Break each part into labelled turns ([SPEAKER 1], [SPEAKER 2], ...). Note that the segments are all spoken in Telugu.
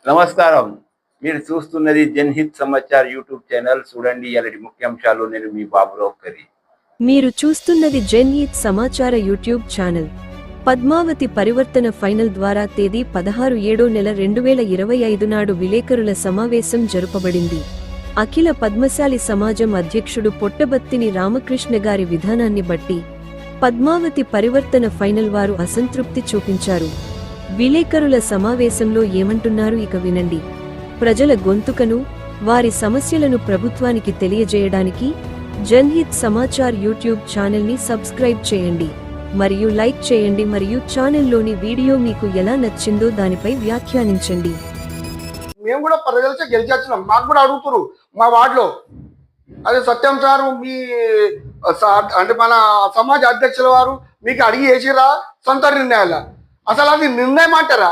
[SPEAKER 1] నమస్కారం. మీరు చూస్తున్నది జన్‌హిత్ సమాచార్ యూట్యూబ్ ఛానల్. చూడండి ఇయాలటి ముఖ్యాంశాలు. నేను మీ బాబురావు కర్రీ.
[SPEAKER 2] మీరు చూస్తున్నది జన్‌హిత్ సమాచార యూట్యూబ్ ఛానల్. పద్మావతి పరివర్తన ఫైనల్ ద్వారా తేదీ 16/7/2025 నాడు విలేకరుల సమావేశం జరుపబడింది. అఖిల పద్మశాలి సమాజం అధ్యక్షుడు పొట్టబత్తిని రామకృష్ణ గారి విధానాన్ని బట్టి పద్మావతి పరివర్తన ఫైనల్ వారు అసంతృప్తి చూపించారు. విలేకరుల సమావేశంలో ఏమంటున్నారు ఇక వినండి. ప్రజల గొంతుకను, వారి సమస్యలను ప్రభుత్వానికి తెలియజేయడానికి జన్‌హిత్ సమాచార్ యూట్యూబ్ ఛానల్ని సబ్స్క్రైబ్ చేయండి మరియు లైక్ చేయండి మరియు ఛానల్లోని వీడియో మీకు ఎలా నచ్చిందో దానిపై వ్యాఖ్యానించండి.
[SPEAKER 3] మేము కూడా ప్రజలతో గెలిచొచ్చినాం. మాకు కూడా అడుగుతురు మా వార్డులో. అదే సత్యం సార్ మీ అంటే మన సమాజ అధ్యక్షుల వారు మీకు అడిగి వేసిరా సొంత నిర్ణయాల, అసలు అది నిర్ణయం అంటారా?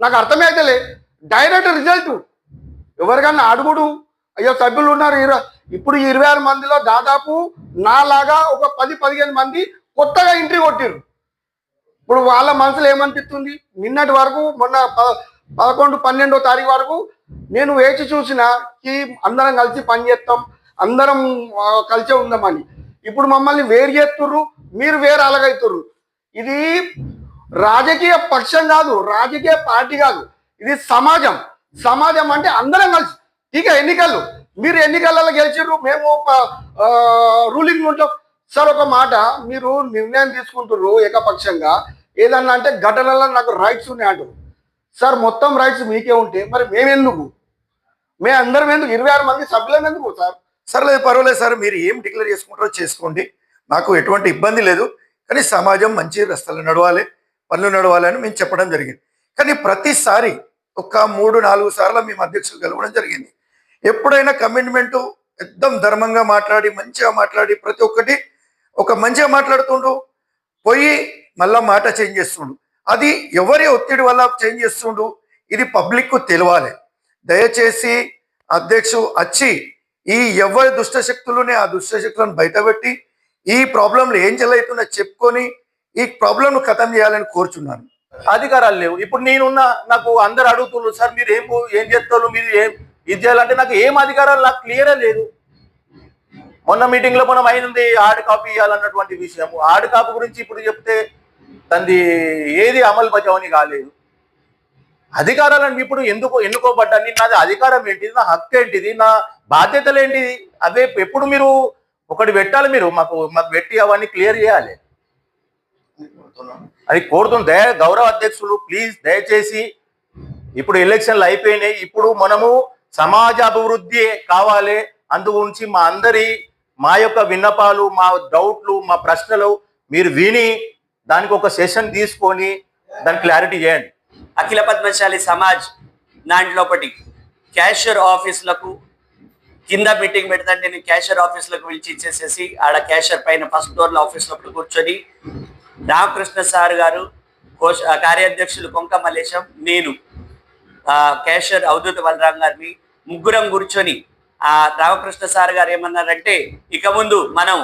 [SPEAKER 3] నాకు అర్థమైతలే. డైరెక్ట్ రిజల్ట్ ఎవరికన్నా అడుగుడు. అయ్యో సభ్యులు ఉన్నారు, ఇప్పుడు 26 మందిలో దాదాపు నాలాగా ఒక 10-15 మంది కొత్తగా ఎంట్రీ కొట్టిరు. ఇప్పుడు వాళ్ళ మనసులో ఏమనిపిస్తుంది? నిన్నటి వరకు మొన్న 11-12వ తారీఖు వరకు నేను వేచి చూసిన అందరం కలిసి పనిచేస్తాం, అందరం కలిసే ఉందామని. ఇప్పుడు మమ్మల్ని వేరు చేస్తుర్రు, మీరు వేరు అలగైతుర్రు. ఇది రాజకీయ పక్షం కాదు, రాజకీయ పార్టీ కాదు, ఇది సమాజం. సమాజం అంటే అందరం కలిసి. ఇక ఎన్నికలు, మీరు ఎన్నికలలో గెలిచిర్రు, మేము రూలింగ్ ఉంటాం. సార్ ఒక మాట, మీరు నిర్ణయం తీసుకుంటుర్రు ఏకపక్షంగా ఏదన్నా అంటే ఘటనలో నాకు రైట్స్ ఉన్నాయి అంటారు. సార్ మొత్తం రైట్స్ మీకే ఉంటే మరి మేమెందుకు? అందరం ఎందుకు? 26 మంది సభ్యులను ఎందుకు సార్?
[SPEAKER 4] సర్లేదు, పర్వాలేదు సార్, మీరు ఏం డిక్లేర్ చేసుకుంటారో చేసుకోండి, నాకు ఎటువంటి ఇబ్బంది లేదు. కానీ సమాజం మంచి రస్తాలు నడవాలి, పనులు నడవాలి అని మేము చెప్పడం జరిగింది. కానీ ప్రతిసారి ఒక 3-4 సార్లు మేము అధ్యక్షులు కలవడం జరిగింది. ఎప్పుడైనా కమిట్మెంటు ఎక్దం ధర్మంగా మాట్లాడి, మంచిగా మాట్లాడి, ప్రతి ఒక్కటి ఒక మంచిగా మాట్లాడుతుండు, పోయి మళ్ళా మాట చేంజ్ చేస్తుండు. అది ఎవరి ఒత్తిడి వల్ల చేంజ్ చేస్తుండు, ఇది పబ్లిక్కు తెలియాలి. దయచేసి అధ్యక్షుడు వచ్చి ఈ ఎవరి దుష్టశక్తులునే ఆ దుష్టశక్తులను బయటపెట్టి ఈ ప్రాబ్లంలు ఏం జరుగుతుందో చెప్పుకొని ఈ ప్రాబ్లంను ఖతం చేయాలని కోరుచున్నాను.
[SPEAKER 5] అధికారాలు లేవు. ఇప్పుడు నాకు అందరు అడుగుతున్నారు, సార్ మీరు ఏం చేస్తారు, మీరు ఏం ఇది చేయాలంటే నాకు ఏం అధికారాలు నాకు క్లియరే లేదు. మొన్న మీటింగ్ లో మనం అయినది ఆర్డ్ కాపీ ఇవ్వాలన్నటువంటి విషయం. ఆర్డ్ కాపీ గురించి ఇప్పుడు చెప్తే తంది ఏది అమలు బచావని కాలేదు. అధికారాలను ఇప్పుడు ఎన్నుకోబడ్డాన్ని, నాది అధికారం ఏంటిది, నా హక్కు ఏంటిది, నా బాధ్యతలు ఏంటిది, అదే ఎప్పుడు మీరు ఒకటి పెట్టాలి, మీరు మాకు పెట్టి అవన్నీ క్లియర్ చేయాలి. అది కోరుతుంది గౌరవ అధ్యక్షులు. ప్లీజ్ దయచేసి, ఇప్పుడు ఎలక్షన్లు అయిపోయినాయి, ఇప్పుడు మనము సమాజ అభివృద్ధి కావాలి. అందు గురించి మా యొక్క విన్నపాలు, మా డౌట్లు, మా ప్రశ్నలు మీరు విని దానికి ఒక సెషన్ తీసుకొని దాని క్లారిటీ చేయండి.
[SPEAKER 6] అఖిల పద్మశాలి సమాజ్ దాంట్లోపటి క్యాషియర్ ఆఫీసులకు కింద మీటింగ్ పెడతాను. నేను క్యాషియర్ ఆఫీసులకు పిలిచి ఇచ్చేసేసి ఆడ క్యాషియర్ పైన ఫస్ట్ ఫ్లోర్లో ఆఫీస్ లోపల కూర్చొని రామకృష్ణ సార్ గారు, కార్యాధ్యక్షులు కొంక మల్లేశం, నేను క్యాషియర్ అవధూత బలరాం గారిని ముగ్గురం కూర్చొని రామకృష్ణ సార్ గారు ఏమన్నారంటే, ఇక ముందు మనం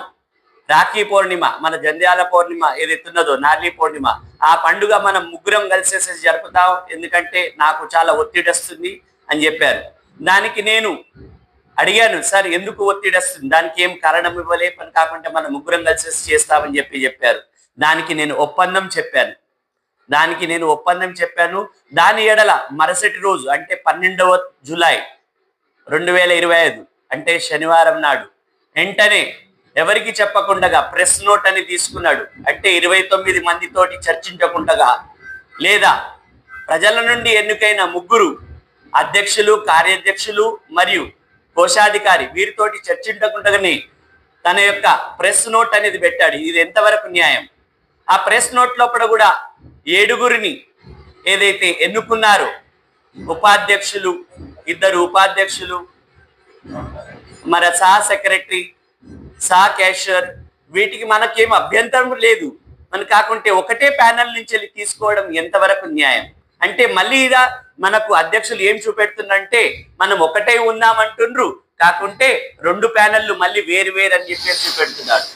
[SPEAKER 6] రాఖీ పౌర్ణిమ, మన జంధ్యాల పౌర్ణిమ ఏదైతున్నదో నార్లీ పౌర్ణిమ, ఆ పండుగ మనం ముగ్గురం కలిసేసి జరుపుతాం, ఎందుకంటే నాకు చాలా ఒత్తిడి వస్తుంది అని చెప్పారు. దానికి నేను అడిగాను, సార్ ఎందుకు ఒత్తిడి వస్తుంది, దానికి ఏం కారణం ఇవ్వలే, పని కాకుండా మనం ముగ్గురం కలిసేసి చేస్తామని చెప్పారు. దానికి నేను ఒప్పందం చెప్పాను. దాని ఎడల మరుసటి రోజు అంటే 12వ జూలై 2025 అంటే శనివారం నాడు వెంటనే ఎవరికి చెప్పకుండా ప్రెస్ నోట్ అని తీసుకున్నాడు. అంటే 29 మందితోటి చర్చించకుండా, లేదా ప్రజల నుండి ఎన్నికైన ముగ్గురు అధ్యక్షులు, కార్యాధ్యక్షులు మరియు కోశాధికారి వీరితోటి చర్చించకుండానే తన యొక్క ప్రెస్ నోట్ అనేది పెట్టాడు. ఇది ఎంతవరకు న్యాయం? ఆ ప్రెస్ నోట్ లోపల కూడా 7గురిని ఏదైతే ఎన్నుకున్నారో, ఉపాధ్యక్షులు, 2 ఉపాధ్యక్షులు, మరి సహ సెక్రటరీ, సహ క్యాషియర్, వీటికి మనకేం అభ్యంతరం లేదు. మన కాకుంటే ఒకటే ప్యానెల్ నుంచి వెళ్ళి తీసుకోవడం ఎంతవరకు న్యాయం? అంటే మళ్ళీ ఇలా మనకు అధ్యక్షులు ఏం చూపెడుతుందంటే, మనం ఒకటే ఉన్నామంటుండ్రు, కాకుంటే 2 ప్యానెళ్ళు మళ్ళీ వేరు అని చెప్పేసి చూపెడుతున్నాడు.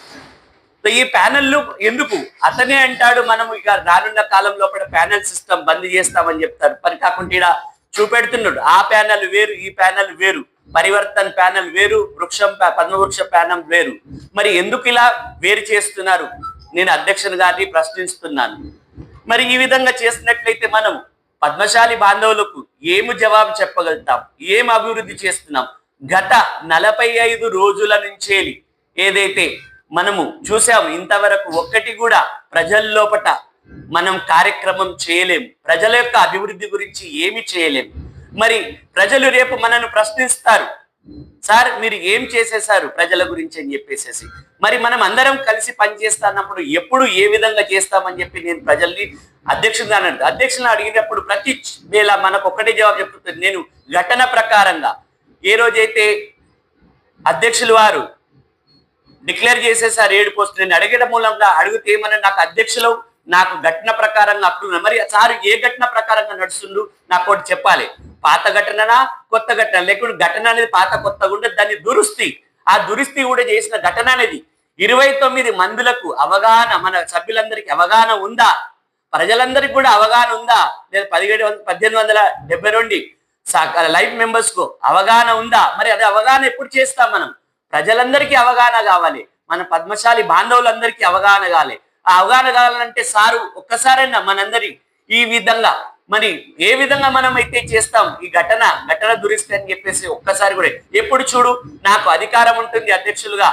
[SPEAKER 6] సో ఈ ప్యానెల్లు ఎందుకు? అతనే అంటాడు మనం ఇక రానున్న కాలం లోపల ప్యానెల్ సిస్టమ్ బంద్ చేస్తామని చెప్తారు. పని కాకుండా చూపెడుతున్నాడు. ఆ ప్యానెల్ వేరు, ఈ ప్యానెల్ వేరు, పరివర్తన్ ప్యానెల్ వేరు, పద్మవృక్ష ప్యానెల్ వేరు. మరి ఎందుకు ఇలా వేరు చేస్తున్నారు? నేను అధ్యక్షుని గారిని ప్రశ్నిస్తున్నాను. మరి ఈ విధంగా చేసినట్లయితే మనం పద్మశాలి బాంధవులకు ఏమి జవాబు చెప్పగలుగుతాం? ఏం అభివృద్ధి చేస్తున్నాం? గత 45 రోజుల నుంచే ఏదైతే మనము చూసాము, ఇంతవరకు ఒక్కటి కూడా ప్రజల లోపట మనం కార్యక్రమం చేయలేము. ప్రజల యొక్క అభివృద్ధి గురించి ఏమి చేయలేము. మరి ప్రజలు రేపు మనను ప్రశ్నిస్తారు, సార్ మీరు ఏం చేసేసారు ప్రజల గురించి అని చెప్పేసి. మరి మనం అందరం కలిసి పనిచేస్తున్నప్పుడు ఎప్పుడు ఏ విధంగా చేస్తామని చెప్పి నేను ప్రజల్ని అధ్యక్షులను అడిగినప్పుడు ప్రతి వేళ మనకు ఒక్కటే జవాబు చెప్తుంది. నేను ఘటన ప్రకారంగా ఏ రోజైతే అధ్యక్షులు వారు డిక్లేర్ చేసేసారు 7 పోస్టులు, నేను అడిగడం మూలంగా అడిగితే ఏమన్నా నాకు అధ్యక్షులు నాకు ఘటన ప్రకారంగా అప్పుడు మరి సార్ ఏ ఘటన ప్రకారంగా నడుస్తుండు నాకు ఒకటి చెప్పాలి. పాత ఘటననా కొత్త ఘటన? లేకుంటే ఘటన అనేది పాత కొత్తగా ఉంటే దాన్ని దురుస్తి, ఆ దురుస్తి కూడా చేసిన ఘటన అనేది 29 మందులకు అవగాహన, మన సభ్యులందరికీ అవగాహన ఉందా? ప్రజలందరికీ కూడా అవగాహన ఉందా? లేదా 1872 లైఫ్ మెంబర్స్ కు అవగాహన ఉందా? మరి అది అవగాహన ఎప్పుడు చేస్తాం మనం? ప్రజలందరికీ అవగాహన కావాలి, మన పద్మశాలి బాంధవులందరికీ అవగాహన కావాలి. ఆ అవగాహన కావాలంటే సారు ఒక్కసారైనా మనందరి ఈ విధంగా మరి ఏ విధంగా మనం అయితే చేస్తాం ఈ ఘటన దురిస్తే అని చెప్పేసి ఒక్కసారి కూడా ఎప్పుడు చూడు నాకు అధికారం ఉంటుంది అధ్యక్షులుగా,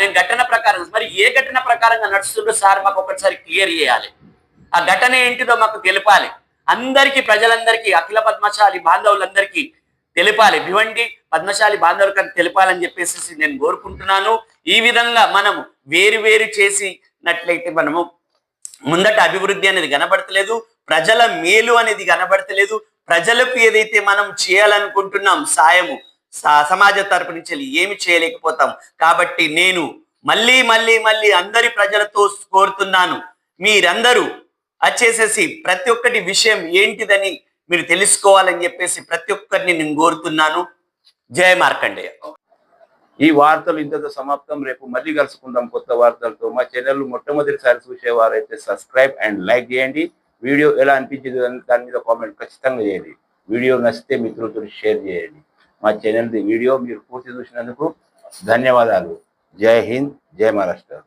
[SPEAKER 6] నేను ఘటన ప్రకారం మరి ఏ ఘటన ప్రకారంగా నడుస్తుందో సార్ మాకు ఒకసారి క్లియర్ చేయాలి. ఆ ఘటన ఏంటిదో మాకు తెలిపాలి. అందరికీ, ప్రజలందరికీ, అఖిల పద్మశాలి బాంధవులందరికీ తెలిపాలి. భివండి పద్మశాలి బాంధవులకు తెలిపాలని చెప్పేసి నేను కోరుకుంటున్నాను. ఈ విధంగా మనము వేరు చేసినట్లయితే మనము ముందట అభివృద్ధి అనేది కనబడతలేదు, ప్రజల మేలు అనేది కనబడతలేదు. ప్రజలకు ఏదైతే మనం చేయాలనుకుంటున్నాం సాయము సమాజ తరపు నుంచి ఏమి చేయలేకపోతాం. కాబట్టి నేను మళ్ళీ అందరి ప్రజలతో కోరుతున్నాను, మీరందరూ వచ్చేసేసి ప్రతి ఒక్కటి విషయం ఏంటిదని మీరు తెలుసుకోవాలని చెప్పేసి ప్రతి ఒక్కరిని నేను కోరుతున్నాను. జయ మార్కండేయ.
[SPEAKER 1] ఈ వార్తలు ఇంతతో సమాప్తం. రేపు మళ్ళీ కలుసుకుందాం కొత్త వార్తలతో. మా ఛానల్ మొట్టమొదటిసారి చూసేవారైతే సబ్స్క్రైబ్ అండ్ లైక్ చేయండి. వీడియో ఎలా అనిపించింది దాని మీద కామెంట్ ఖచ్చితంగా చేయండి. వీడియో నచ్చితే మిత్రులతో షేర్ చేయండి. మా ఛానల్ వీడియో మీరు పూర్తి చూసినందుకు ధన్యవాదాలు. జై హింద్, జై మహారాష్ట్ర.